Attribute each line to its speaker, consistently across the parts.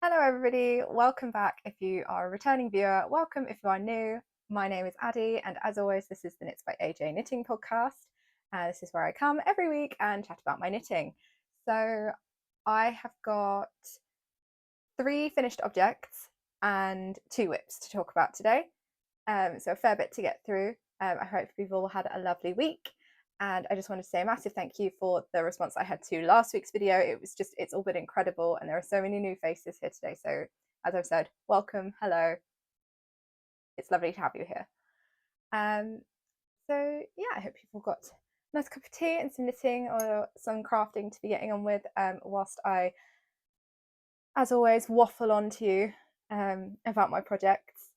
Speaker 1: Hello everybody, welcome back if you are a returning viewer, welcome if you are new. My name is Addie and as always this is the Knits by AJ knitting podcast. This is where I come every week and chat about my knitting. So I have got 3 finished objects and 2 whips to talk about today. So a fair bit to get through. I hope you've all had a lovely week. And I just want to say a massive thank you for the response I had to last week's video. It's all been incredible and there are so many new faces here today. So as I've said, welcome, hello. It's lovely to have you here. So yeah, I hope you've all got a nice cup of tea and some knitting or some crafting to be getting on with whilst I, as always, waffle on to you about my projects.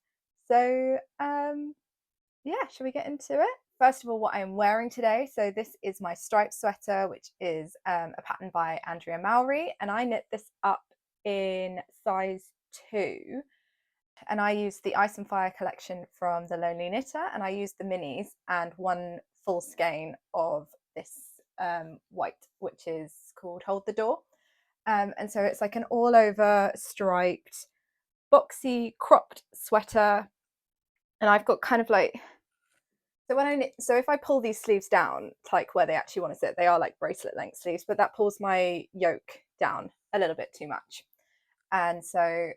Speaker 1: So yeah, shall we get into it? First of all, what I'm wearing today. So this is my striped sweater, which is a pattern by Andrea Mowry, and I knit this up in size 2. And I used the Ice and Fire collection from The Lonely Knitter, and I used the minis and 1 full skein of this white, which is called Hold the Door. And so it's like an all-over striped, boxy, cropped sweater, and I've got kind of like, so if I pull these sleeves down, like where they actually want to sit, they are like bracelet length sleeves, but that pulls my yoke down a little bit too much. And so,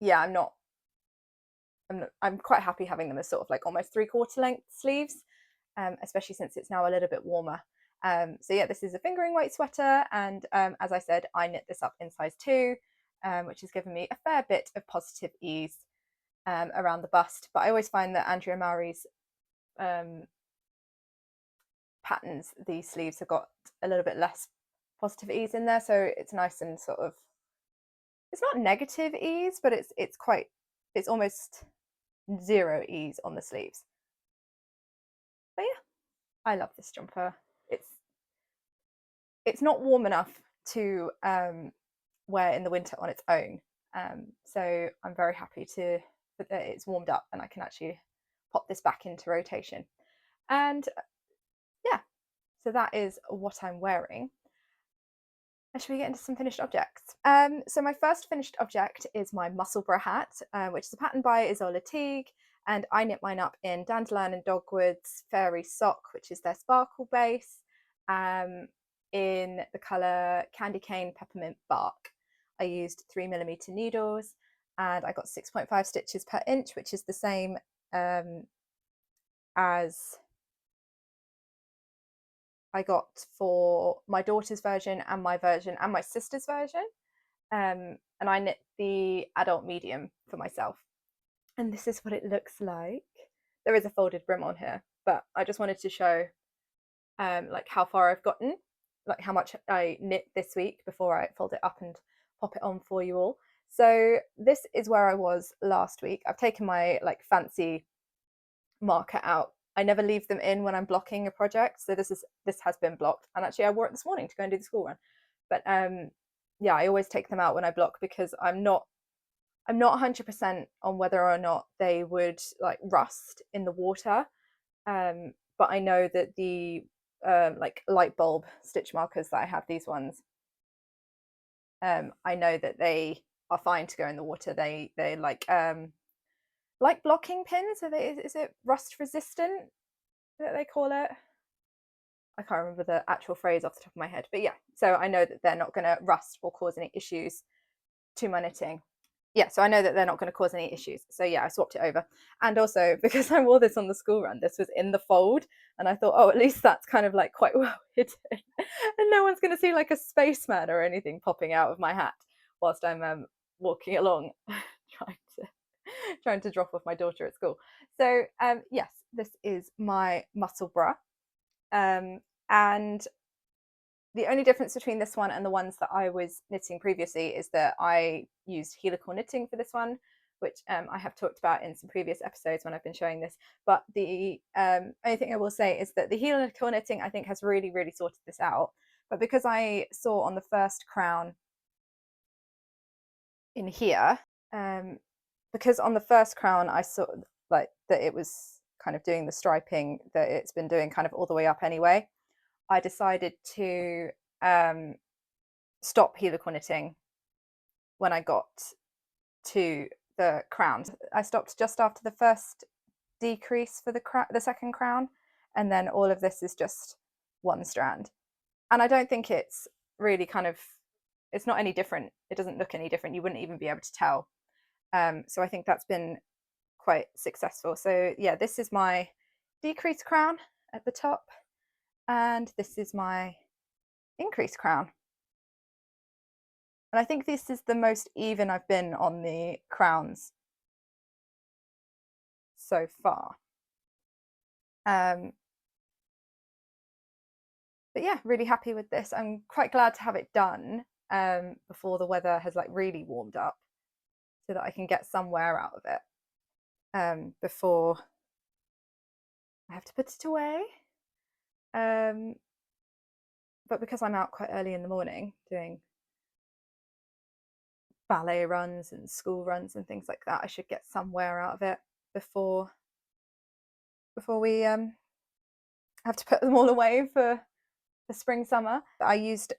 Speaker 1: yeah, I'm quite happy having them as sort of like almost 3/4 length sleeves, especially since it's now a little bit warmer. So yeah, this is a fingering weight sweater, and as I said, I knit this up in size 2, which has given me a fair bit of positive ease around the bust. But I always find that Andrea Mowry's patterns, these sleeves have got a little bit less positive ease in there, so it's nice and sort of, it's not negative ease, but it's almost 0 ease on the sleeves. But yeah, I love this jumper. It's not warm enough to wear in the winter on its own, so I'm very happy that it's warmed up and I can actually pop this back into rotation. And yeah, so that is what I'm wearing. And should we get into some finished objects? So my first finished object is my Musselburgh hat, which is a pattern by YSOLDA, and I knit mine up in Dandelion and Dogwood's Fairy Sock, which is their sparkle base, in the colour Candy Cane Peppermint Bark. I used 3mm needles and I got 6.5 stitches per inch, which is the same as I got for my daughter's version and my version and my sister's version. And I knit the adult medium for myself. And this is what it looks like. There is a folded brim on here, but I just wanted to show like how far I've gotten, like how much I knit this week before I fold it up and pop it on for you all. So this is where I was last week. I've taken my like fancy marker out. I never leave them in when I'm blocking a project, so this has been blocked, and actually I wore it this morning to go and do the school run. But yeah, I always take them out when I block because I'm not 100% on whether or not they would like rust in the water, but I know that the like light bulb stitch markers that I have, these ones, I know that they are fine to go in the water. They like blocking pins. Is it rust resistant that they call it? I can't remember the actual phrase off the top of my head, but yeah, so I know that they're not going to rust or cause any issues to my knitting. Yeah, so I know that they're not going to cause any issues. So yeah, I swapped it over. And also because I wore this on the school run, this was in the fold, and I thought, oh, at least that's kind of like quite well hidden and no one's going to see like a spaceman or anything popping out of my hat whilst I'm walking along trying to drop off my daughter at school. So yes, this is my Musselburgh, and the only difference between this one and the ones that I was knitting previously is that I used helical knitting for this one, which I have talked about in some previous episodes when I've been showing this. But the only thing I will say is that the helical knitting I think has really, really sorted this out. But because I saw on the first crown in here, because on the first crown I saw like that it was kind of doing the striping that it's been doing kind of all the way up anyway, I decided to stop helical knitting when I got to the crown. I stopped just after the first decrease for the second crown, and then all of this is just one strand. And I don't think it's really it's not any different. It doesn't look any different. You wouldn't even be able to tell. So I think that's been quite successful. So yeah, this is my decreased crown at the top, and this is my increased crown. And I think this is the most even I've been on the crowns so far. But yeah, really happy with this. I'm quite glad to have it done before the weather has like really warmed up, so that I can get some wear out of it before I have to put it away. But because I'm out quite early in the morning doing ballet runs and school runs and things like that, I should get some wear out of it before we have to put them all away for spring summer. I used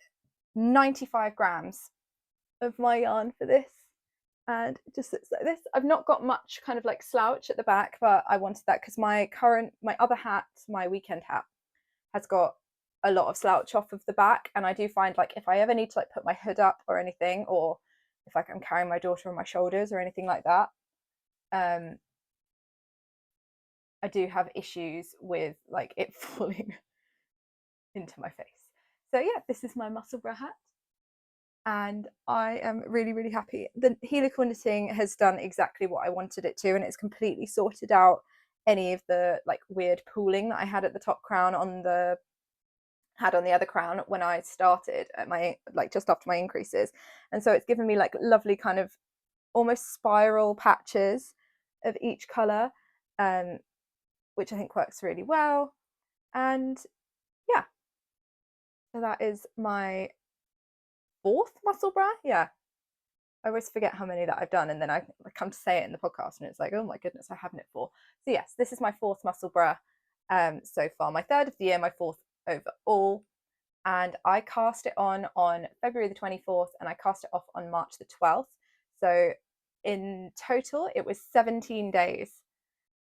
Speaker 1: 95 grams of my yarn for this, and it just looks like this. I've not got much kind of like slouch at the back, but I wanted that because my other hat, my weekend hat, has got a lot of slouch off of the back, and I do find like if I ever need to like put my hood up or anything, or if like I'm carrying my daughter on my shoulders or anything like that, I do have issues with like it falling into my face. So yeah, this is my Musselburgh hat, and I am really, really happy. The helical knitting has done exactly what I wanted it to, and it's completely sorted out any of the like weird pooling that I had at the top crown on the other crown when I started at my like just after my increases. And so it's given me like lovely kind of almost spiral patches of each colour, which I think works really well. And yeah, so that is my 4th Musselburgh. Yeah, I always forget how many that I've done, and then I come to say it in the podcast and it's like, oh my goodness, I haven't it 4. So yes, this is my 4th Musselburgh so far, my 3rd of the year, my 4th overall. And I cast it on February the 24th, and I cast it off on March the 12th. So in total, it was 17 days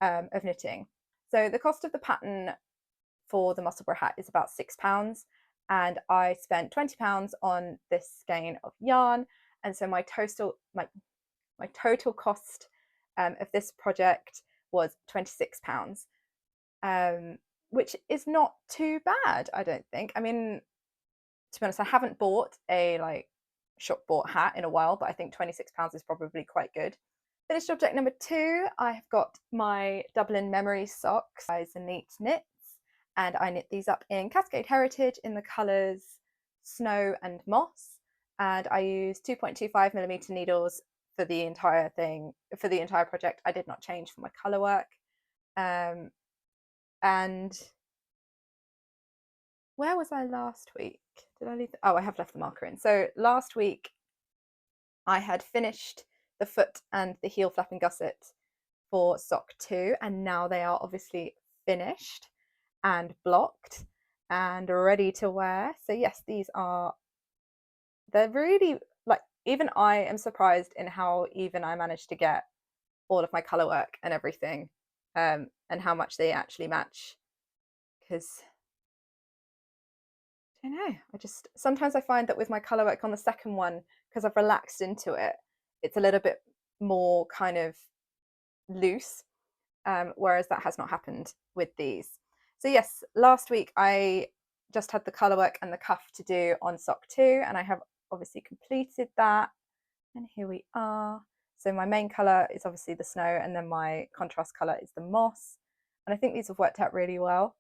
Speaker 1: of knitting. So the cost of the pattern for the Musselburgh hat is about £6, and I spent £20 on this skein of yarn. And so my total cost of this project was £26, which is not too bad, I don't think. I mean, to be honest, I haven't bought a like shop bought hat in a while, but I think £26 is probably quite good. Finished object number 2, I have got my Dublin memory socks by ZANETE knits, and I knit these up in Cascade Heritage in the colours Snow and Moss, and I used 2.25mm needles for the entire thing, for the entire project. I did not change for my colour work. And where was I last week? Did I leave? Oh, I have left the marker in. So last week I had finished the foot and the heel flap and gusset for sock 2, and now they are obviously finished and blocked and ready to wear. So yes, they're really, like, even I am surprised in how even I managed to get all of my colour work and everything, and how much they actually match, because I don't know, sometimes I find that with my colour work on the second one, because I've relaxed into it, it's a little bit more kind of loose, whereas that has not happened with these. So yes, last week I just had the colour work and the cuff to do on sock 2, and I have obviously completed that, and here we are. So my main colour is obviously the snow, and then my contrast colour is the moss, and I think these have worked out really well.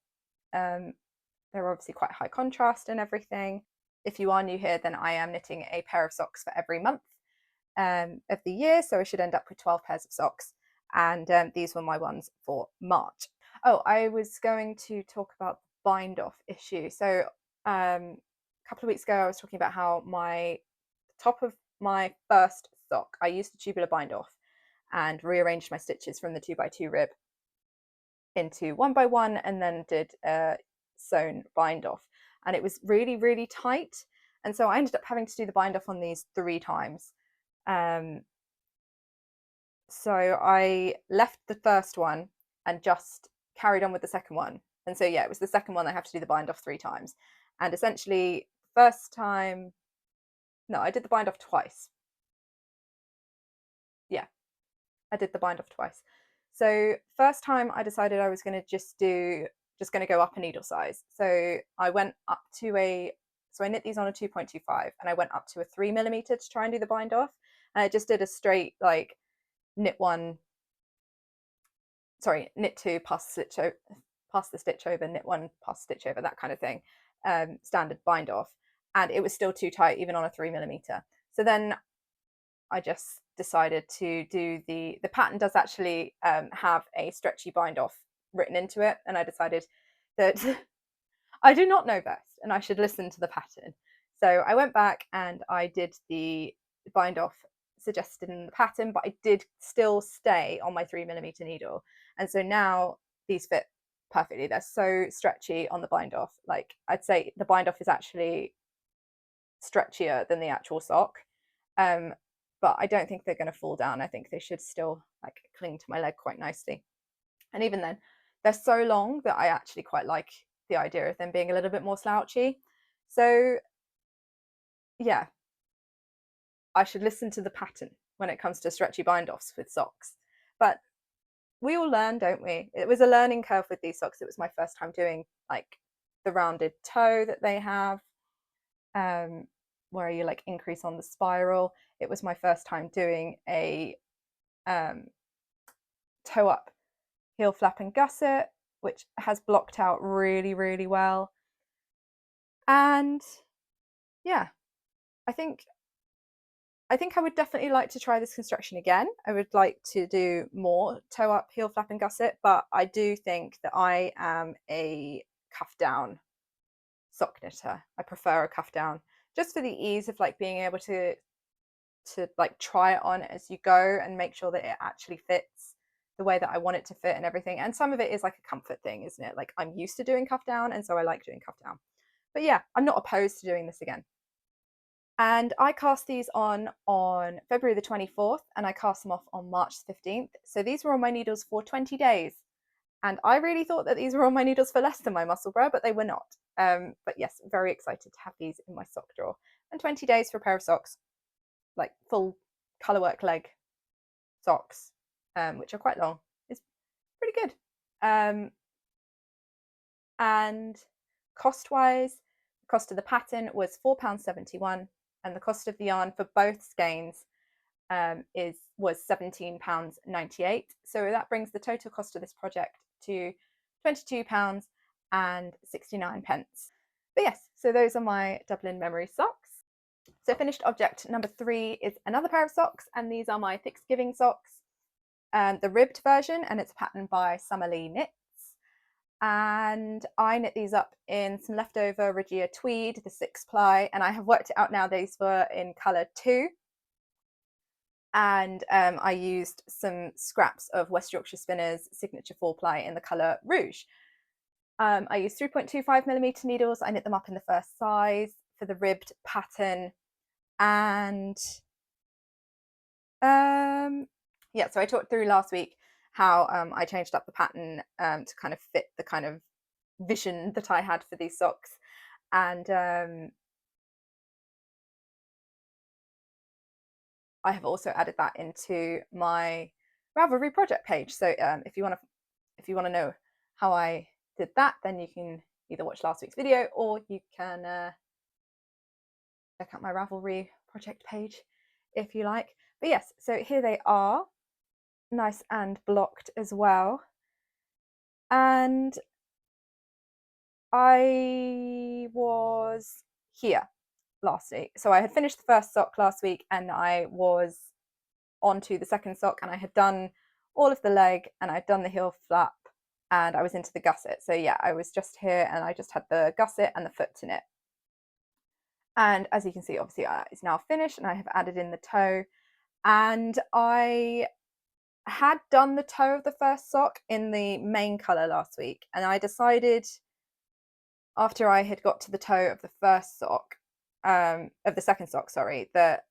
Speaker 1: They're obviously quite high contrast and everything. If you are new here, then I am knitting a pair of socks for every month of the year, so I should end up with 12 pairs of socks, and these were my ones for March. Oh, I was going to talk about the bind off issue. So a couple of weeks ago I was talking about how my top of my first sock, I used the tubular bind off and rearranged my stitches from the 2x2 rib into 1x1, and then did a sewn bind off, and it was really, really tight. And so I ended up having to do the bind off on these 3 times. So I left the first one and just carried on with the second one. And so yeah, it was the second one I have to do the bind off 3 times. And essentially, first time, no, I did the bind off twice. Yeah, I did the bind off twice. So first time I decided I was going to going to go up a needle size. So I went up to so I knit these on a 2.25 and I went up to a 3mm to try and do the bind off. And I just did a straight like knit 2, pass the stitch over, knit 1, pass stitch over, that kind of thing, standard bind off. And it was still too tight even on a 3mm. So then I just decided to do the pattern does actually have a stretchy bind off written into it, and I decided that I do not know best and I should listen to the pattern. So I went back and I did the bind off suggested in the pattern, but I did still stay on my 3mm needle. And so now these fit perfectly. They're so stretchy on the bind off. Like I'd say the bind off is actually stretchier than the actual sock. But I don't think they're going to fall down. I think they should still like cling to my leg quite nicely. And even then, they're so long that I actually quite like the idea of them being a little bit more slouchy. So yeah, I should listen to the pattern when it comes to stretchy bind offs with socks. But we all learn, don't we? It was a learning curve with these socks. It was my first time doing like the rounded toe that they have, where you like increase on the spiral. It was my first time doing a toe up heel flap and gusset, which has blocked out really, really well. And yeah, I think I would definitely like to try this construction again. I would like to do more toe up, heel flap and gusset, but I do think that I am a cuff down sock knitter. I prefer a cuff down just for the ease of like being able to like try it on as you go and make sure that it actually fits the way that I want it to fit and everything. And some of it is like a comfort thing, isn't it? Like I'm used to doing cuff down, and so I like doing cuff down. But yeah, I'm not opposed to doing this again. And I cast these on February the 24th and I cast them off on March 15th. So these were on my needles for 20 days. And I really thought that these were on my needles for less than my Musselburgh, but they were not. But yes, very excited to have these in my sock drawer. And 20 days for a pair of socks, like full colourwork leg socks, which are quite long, is pretty good. And cost-wise, the cost of the pattern was £4.71, and the cost of the yarn for both skeins was £17.98. So that brings the total cost of this project to £22.69. But yes, so those are my Dublin memory socks. So finished object number 3 is another pair of socks, and these are my Thicksgiving socks, the ribbed version, and it's a pattern by Summerlee Knits. And I knit these up in some leftover Regia tweed, the 6-ply, and I have worked it out now. These were in colour 2, and I used some scraps of West Yorkshire Spinners signature 4-ply in the colour rouge. I used 3.25mm needles. I knit them up in the first size for the ribbed pattern, and yeah, so I talked through last week how I changed up the pattern to kind of fit the kind of vision that I had for these socks. And I have also added that into my Ravelry project page. So if you want to know how I did that, then you can either watch last week's video or you can check out my Ravelry project page if you like. But yes, so here they are, nice and blocked as well. And I was here last week. So I had finished the first sock last week and I was on to the second sock, and I had done all of the leg and I'd done the heel flap and I was into the gusset. So yeah, I was just here and I just had the gusset and the foot to knit. And as you can see, obviously it's now finished and I have added in the toe, and I had done the toe of the first sock in the main colour last week, and I decided after I had got to the toe of the first sock of the second sock, sorry, that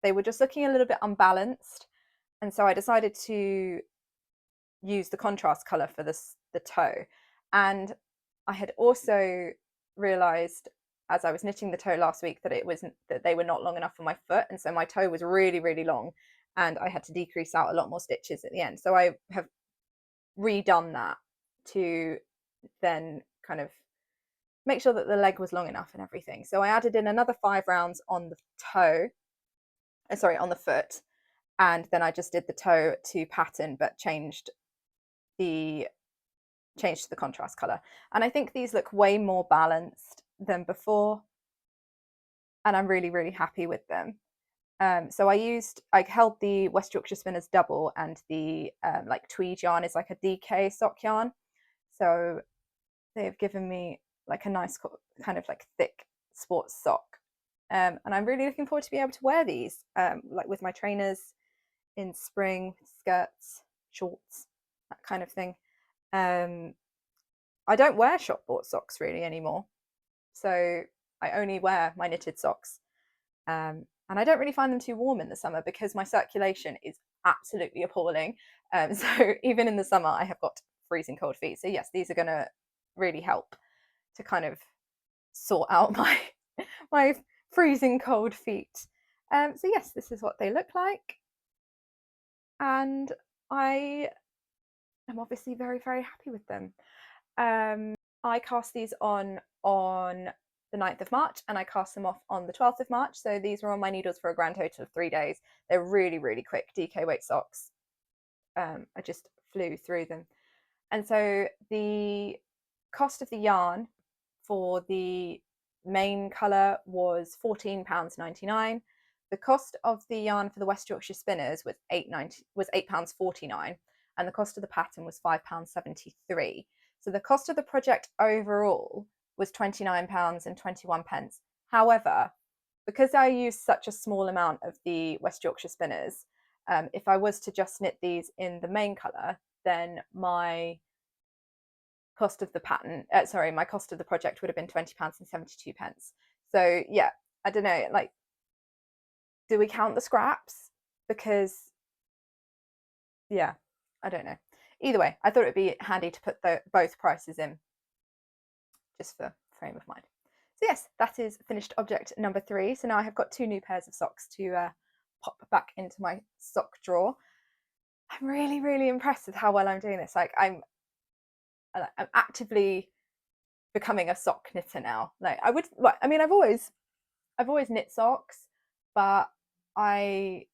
Speaker 1: they were just looking a little bit unbalanced. And so I decided to use the contrast colour for the toe. And I had also realised as I was knitting the toe last week that they were not long enough for my foot, and so my toe was really, really long, and I had to decrease out a lot more stitches at the end. So I have redone that to then kind of make sure that the leg was long enough and everything. So I added in another 5 rounds on the toe, on the foot, and then I just did the toe to pattern, but changed to the contrast colour. And I think these look way more balanced than before, and I'm really, really happy with them. So I held the West Yorkshire Spinners double, and the like tweed yarn is like a DK sock yarn. So they've given me like a nice kind of like thick sports sock. And I'm really looking forward to be able to wear these like with my trainers in spring, skirts, shorts, that kind of thing. I don't wear shop bought socks really anymore, so I only wear my knitted socks, and I don't really find them too warm in the summer because my circulation is absolutely appalling. So even in the summer I have got freezing cold feet, so yes, these are going to really help to kind of sort out my freezing cold feet. So yes, this is what they look like, and I am obviously very, very happy with them. I cast these on the 9th of March, and I cast them off on the 12th of March. So these were on my needles for a grand total of 3 days. They're really, really quick DK weight socks. I just flew through them. And so the cost of the yarn for the main colour was £14.99. The cost of the yarn for the West Yorkshire Spinners was £8.49, and the cost of the pattern was £5.73. So the cost of the project overall was £29.21. However, because I used such a small amount of the West Yorkshire Spinners, if I was to just knit these in the main colour, then my cost of the my cost of the project would have been £20.72. So yeah, I don't know, like, do we count the scraps? Because yeah, I don't know. Either way, I thought it'd be handy to put both prices in, just for frame of mind. So yes, that is finished object number 3. So now I have got 2 new pairs of socks to pop back into my sock drawer. I'm really, really impressed with how well I'm doing this. Like, I'm actively becoming a sock knitter now. Like, I mean, I've always knit socks, but I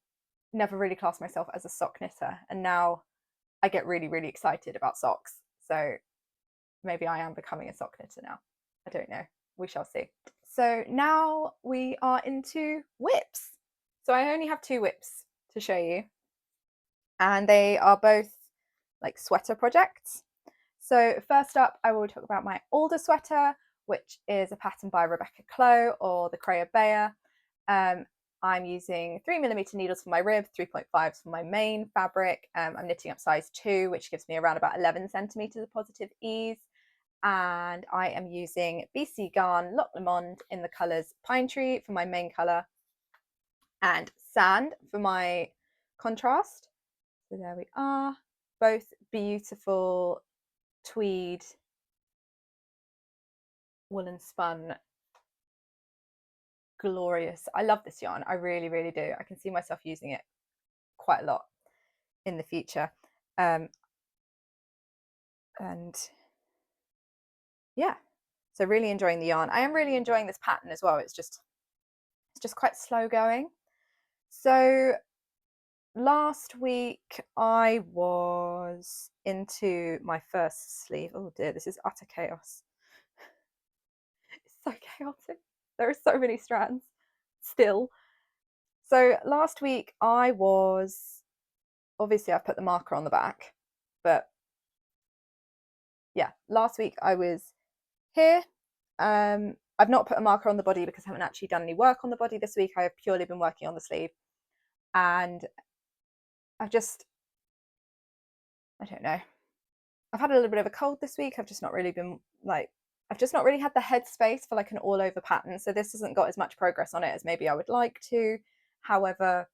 Speaker 1: never really classed myself as a sock knitter, and now I get really, really excited about socks. So maybe I am becoming a sock knitter now. I don't know. We shall see. So now we are into whips. So I only have 2 whips to show you, and they are both like sweater projects. So first up, I will talk about my Alder Sweater, which is a pattern by Rebecca CLOW, or the Crea Bayer. I'm using 3mm needles for my rib, 3.5s for my main fabric. I'm knitting up size 2, which gives me around about 11 centimeters of positive ease. And I am using BC Garn Loch Lomond in the colours Pine Tree for my main colour and Sand for my contrast. So there we are, both beautiful tweed woolen spun, glorious. I love this yarn. I really, really do. I can see myself using it quite a lot in the future. And yeah, so really enjoying the yarn. I am really enjoying this pattern as well. It's just quite slow going. So last week I was into my first sleeve. Oh dear, this is utter chaos. It's so chaotic. There are so many strands still. So last week I was, obviously I've put the marker on the back, but yeah, last week I was here. I've not put a marker on the body because I haven't actually done any work on the body this week. I have purely been working on the sleeve, and I don't know, I've had a little bit of a cold this week. I've just not really been like I've just not really had the headspace for like an all over pattern. So this hasn't got as much progress on it as maybe I would like to. However,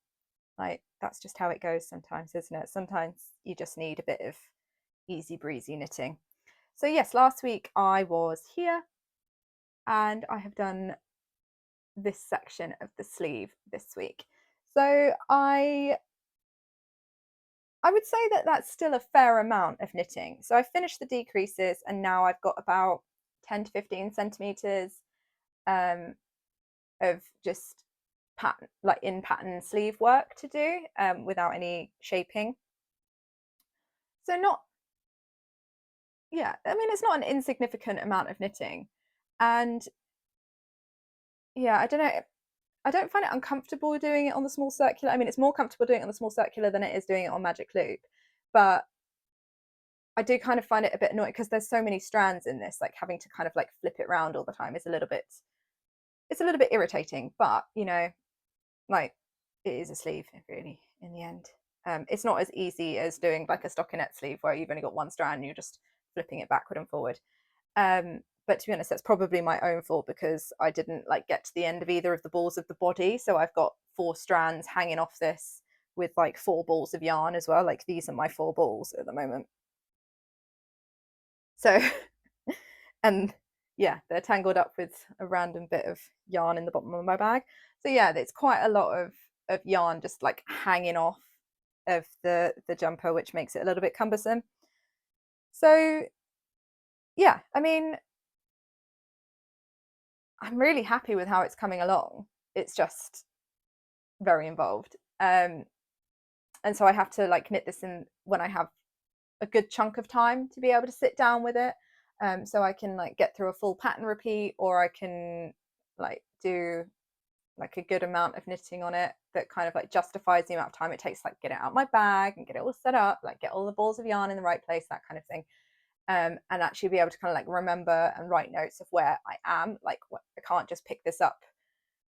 Speaker 1: like that's just how it goes sometimes, isn't it? Sometimes you just need a bit of easy breezy knitting. So yes, last week I was here and I have done this section of the sleeve this week. So I would say that that's still a fair amount of knitting. So I finished the decreases and now I've got about 10 to 15 centimeters of just pattern, like in pattern sleeve work to do without any shaping. So not, yeah, I mean, it's not an insignificant amount of knitting. And yeah, I don't know, I don't find it uncomfortable doing it on the small circular. I mean, it's more comfortable doing it on the small circular than it is doing it on magic loop. But I do kind of find it a bit annoying because there's so many strands in this, like having to kind of like flip it around all the time is a little bit, it's a little bit irritating, but you know, like it is a sleeve really in the end. It's not as easy as doing like a stockinette sleeve where you've only got one strand and you're just flipping it backward and forward. But to be honest, that's probably my own fault because I didn't like get to the end of either of the balls of the body. So I've got 4 strands hanging off this with like 4 balls of yarn as well. Like these are my 4 balls at the moment. So, and yeah, they're tangled up with a random bit of yarn in the bottom of my bag. So yeah, it's quite a lot of yarn just like hanging off of the jumper, which makes it a little bit cumbersome. So yeah, I mean, I'm really happy with how it's coming along. It's just very involved. And so I have to like knit this in when I have a good chunk of time to be able to sit down with it. So I can like get through a full pattern repeat, or I can like do like a good amount of knitting on it that kind of like justifies the amount of time it takes to like get it out my bag and get it all set up, like get all the balls of yarn in the right place, that kind of thing. And actually be able to kind of like remember and write notes of where I am. Like I can't just pick this up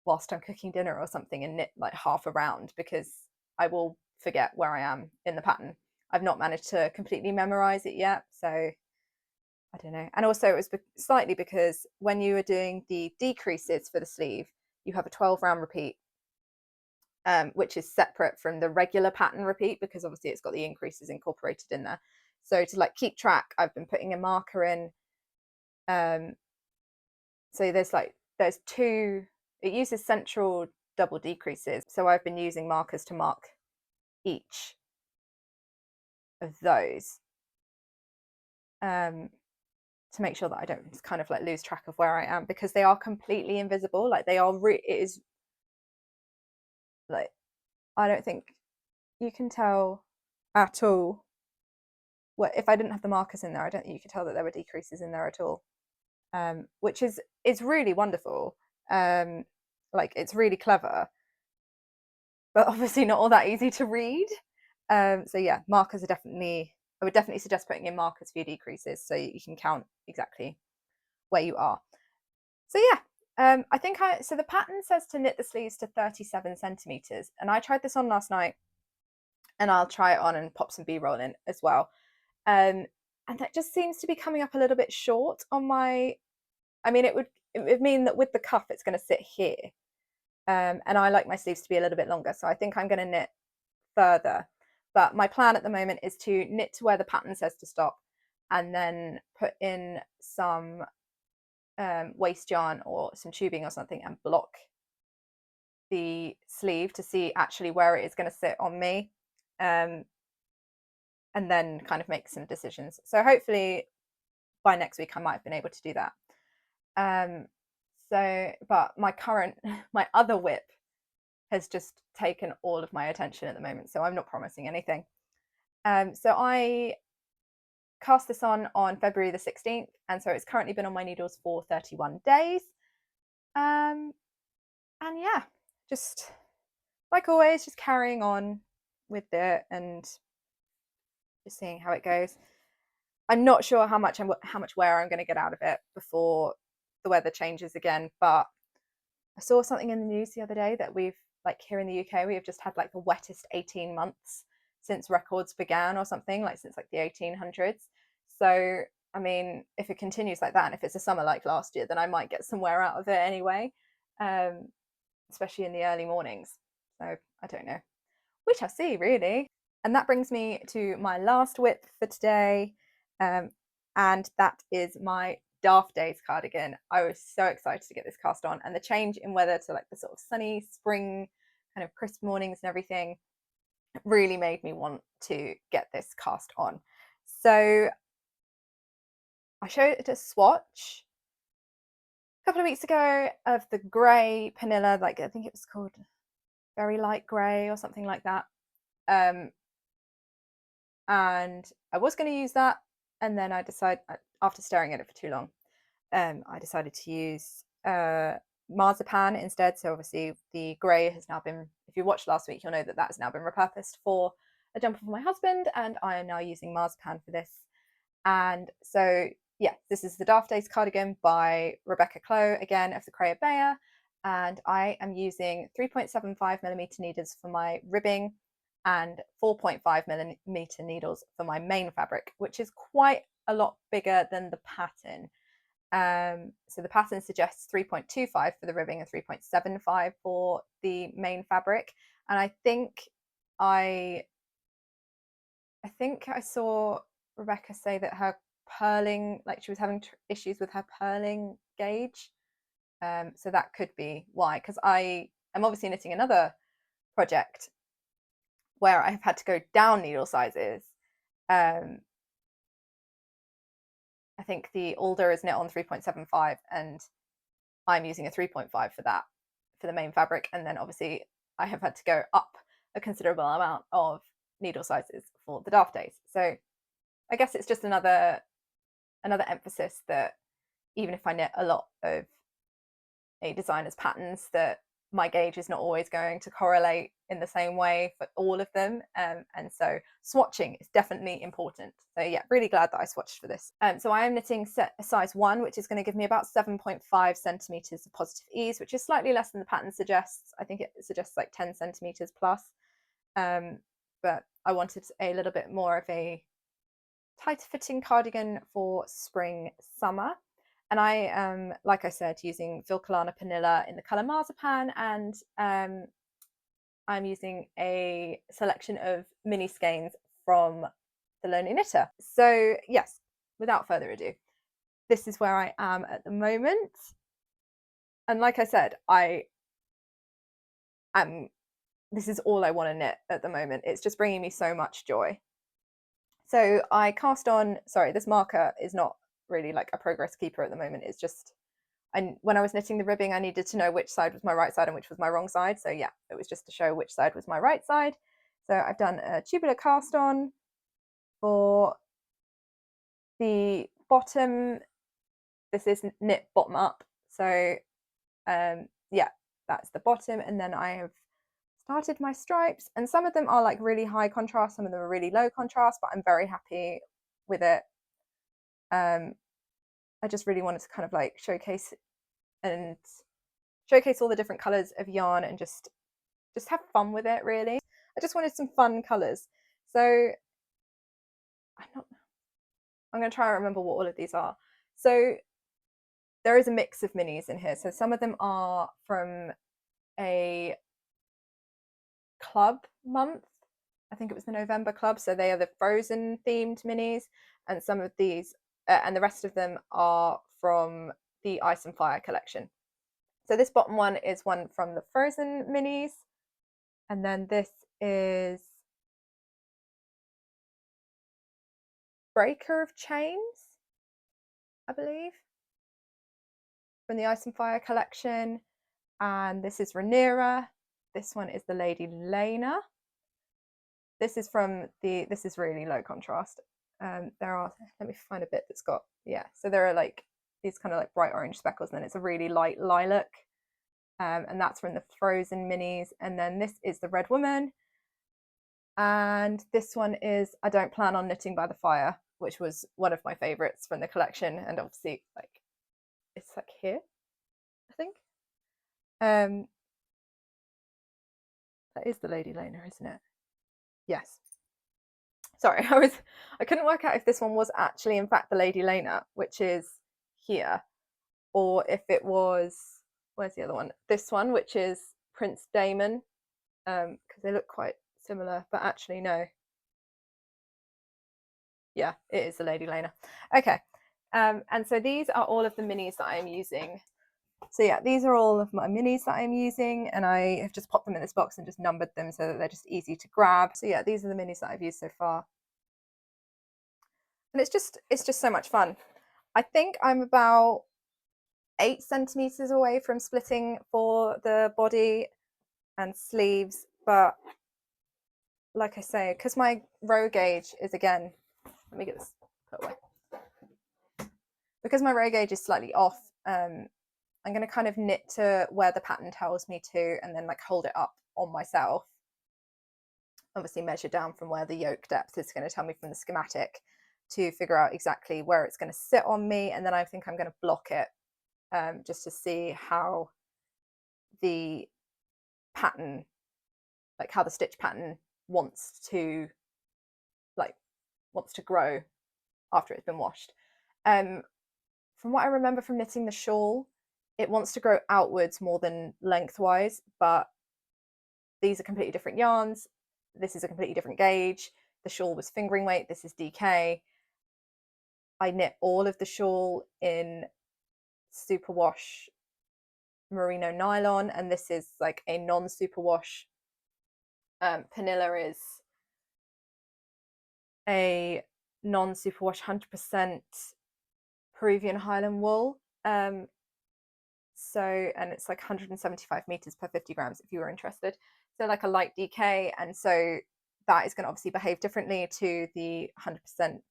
Speaker 1: whilst I'm cooking dinner or something and knit like half a round because I will forget where I am in the pattern. I've not managed to completely memorize it yet, so I don't know. And also it was slightly because when you were doing the decreases for the sleeve, you have a 12 round repeat, which is separate from the regular pattern repeat because obviously it's got the increases incorporated in there. So to like keep track, I've been putting a marker in. So there's 2, it uses central double decreases. So I've been using markers to mark each of those to make sure that I don't kind of like lose track of where I am because they are completely invisible. Like they are, it is like, I don't think you can tell at all. Well, if I didn't have the markers in there, I don't think you could tell that there were decreases in there at all, which is really wonderful. Like it's really clever, but obviously not all that easy to read. So yeah, markers are definitely, I would definitely suggest putting in markers for your decreases so you can count exactly where you are. So yeah, I think so the pattern says to knit the sleeves to 37 centimeters, and I tried this on last night, and I'll try it on and pop some B-roll in as well. And that just seems to be coming up a little bit short on my, I mean, it would mean that with the cuff it's going to sit here, and I like my sleeves to be a little bit longer, so I think I'm going to knit further. But my plan at the moment is to knit to where the pattern says to stop and then put in some waste yarn or some tubing or something and block the sleeve to see actually where it is going to sit on me, and then kind of make some decisions. So hopefully by next week I might have been able to do that. So but my other whip has just taken all of my attention at the moment, so I'm not promising anything. So I cast this on February the 16th, and so it's currently been on my needles for 31 days. And yeah, just like always, just carrying on with it and just seeing how it goes. I'm not sure how much wear I'm going to get out of it before the weather changes again, but I saw something in the news the other day that we've, like here in the UK, we have just had like the wettest 18 months since records began or something, like since like the 1800s. So I mean, if it continues like that, and if it's a summer like last year, then I might get some wear out of it anyway, especially in the early mornings. So I don't know. We shall see, really. And that brings me to my last whip for today, and that is my Daft Days cardigan. I was so excited to get this cast on, and the change in weather to like the sort of sunny spring kind of crisp mornings and everything really made me want to get this cast on. So I showed it a swatch a couple of weeks ago of the grey Panilla, like I think it was called Very Light Grey or something like that. And I was going to use that, and then I decided, after staring at it for too long, I decided to use marzipan instead. So obviously the grey has now been, if you watched last week, you'll know that that has now been repurposed for a jumper for my husband, and I am now using marzipan for this. And so yeah, this is the Daft Days cardigan by Rebecca CLOW, again of the Crea Bayer, and I am using 3.75mm needles for my ribbing and 4.5mm needles for my main fabric, which is quite a lot bigger than the pattern. So the pattern suggests 3.25 for the ribbing and 3.75 for the main fabric, and I think I saw Rebecca say that her purling, like she was having issues with her purling gauge, so that could be why, because I am obviously knitting another project where I have had to go down needle sizes. I think the Alder is knit on 3.75 and I'm using a 3.5 for that, for the main fabric, and then obviously I have had to go up a considerable amount of needle sizes for the Daft Days. So I guess it's just another emphasis that even if I knit a lot of a designer's patterns, that my gauge is not always going to correlate in the same way for all of them, and so swatching is definitely important. So yeah, really glad that I swatched for this. So I am knitting size 1, which is going to give me about 7.5 centimeters of positive ease, which is slightly less than the pattern suggests. I think it suggests like 10 centimeters plus, but I wanted a little bit more of a tighter fitting cardigan for spring summer. And I am, like I said, using Vilcolana Panilla in the colour Marzipan, and I'm using a selection of mini skeins from The Lonely Knitter. So yes, without further ado, this is where I am at the moment. And like I said, this is all I want to knit at the moment. It's just bringing me so much joy. So I cast on, sorry, this marker is not really like a progress keeper at the moment. It's just, when I was knitting the ribbing, I needed to know which side was my right side and which was my wrong side. So yeah, it was just to show which side was my right side. So I've done a tubular cast on for the bottom. This is knit bottom up. So yeah, that's the bottom. And then I have started my stripes, and some of them are like really high contrast, some of them are really low contrast, but I'm very happy with it. I just really wanted to kind of like showcase all the different colors of yarn and just have fun with it, really. I just wanted some fun colors. So I'm going to try and remember what all of these are. So there is a mix of minis in here. So some of them are from a club month. I think it was the November club. So they are the Frozen themed minis, and some of these, and the rest of them are from the Ice and Fire collection. So this bottom one is one from the Frozen minis, and then this is Breaker of Chains, I believe, from the Ice and Fire collection, and this is Rhaenyra. This one is the Lady Lena. This is from the, this is really low contrast. There are, let me find a bit that's got, yeah, so there are like these kind of like bright orange speckles, and then it's a really light lilac, and that's from the Frozen minis. And then this is the Red Woman, and this one is I Don't Plan on Knitting by the Fire, which was one of my favorites from the collection, and obviously like it's like here, I think. That is the Lady Lena, isn't it? Yes. sorry, I couldn't work out if this one was actually in fact the Lady Lena, which is here, or if it was, where's the other one? This one, which is Prince Damon, because they look quite similar, but actually no. Yeah, it is the Lady Lena. Okay, and so these are all of the minis that I am using. So yeah, these are all of my minis that I'm using, and I have just popped them in this box and just numbered them so that they're just easy to grab. So yeah, these are the minis that I've used so far. And it's just so much fun. I think I'm about 8 centimeters away from splitting for the body and sleeves, but like I say, because my row gauge is, again, let me get this put away. Because my row gauge is slightly off, I'm going to kind of knit to where the pattern tells me to, and then like hold it up on myself. Obviously measure down from where the yoke depth is going to tell me from the schematic to figure out exactly where it's going to sit on me, and then I think I'm going to block it just to see how the pattern, like how the stitch pattern wants to grow after it's been washed. From what I remember from knitting the shawl, it wants to grow outwards more than lengthwise, but these are completely different yarns. This is a completely different gauge. The shawl was fingering weight, this is DK. I knit all of the shawl in superwash merino nylon, and this is like a non-superwash. Panilla is a non-superwash 100% Peruvian Highland wool. So, and it's like 175 meters per 50 grams if you were interested. So like a light DK, and so that is going to obviously behave differently to the 100%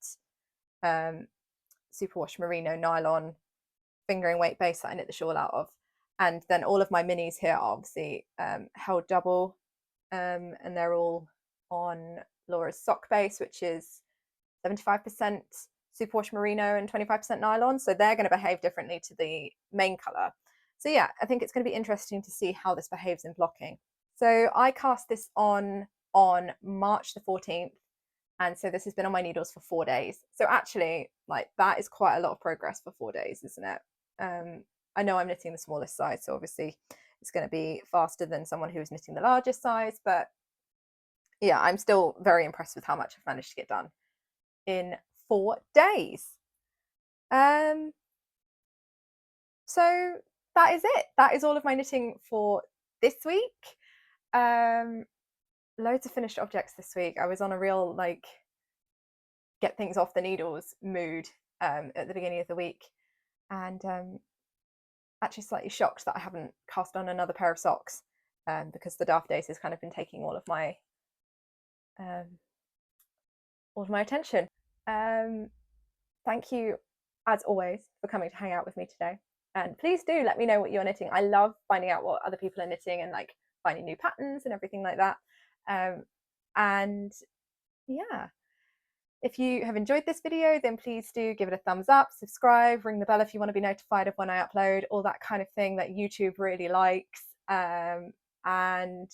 Speaker 1: superwash merino nylon fingering weight base that I knit the shawl out of. And then all of my minis here are obviously held double, and they're all on Laura's sock base, which is 75% superwash merino and 25% nylon. So they're going to behave differently to the main colour. So yeah, I think it's going to be interesting to see how this behaves in blocking. So I cast this on March the 14th. And so this has been on my needles for 4 days. So actually, like, that is quite a lot of progress for 4 days, isn't it? I know I'm knitting the smallest size, so obviously it's going to be faster than someone who is knitting the largest size. But yeah, I'm still very impressed with how much I've managed to get done in 4 days. So that is it. That is all of my knitting for this week. Loads of finished objects this week. I was on a real like get things off the needles mood at the beginning of the week, and actually slightly shocked that I haven't cast on another pair of socks because the Daft days has kind of been taking all of my attention. Thank you as always for coming to hang out with me today, and please do let me know what you're knitting. I love finding out what other people are knitting and like finding new patterns and everything like that. And yeah, if you have enjoyed this video, then please do give it a thumbs up, subscribe, ring the bell if you want to be notified of when I upload, all that kind of thing that YouTube really likes. And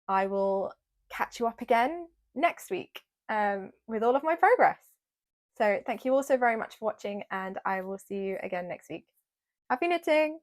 Speaker 1: I will catch you up again next week with all of my progress. So thank you all so very much for watching, and I will see you again next week. Happy knitting!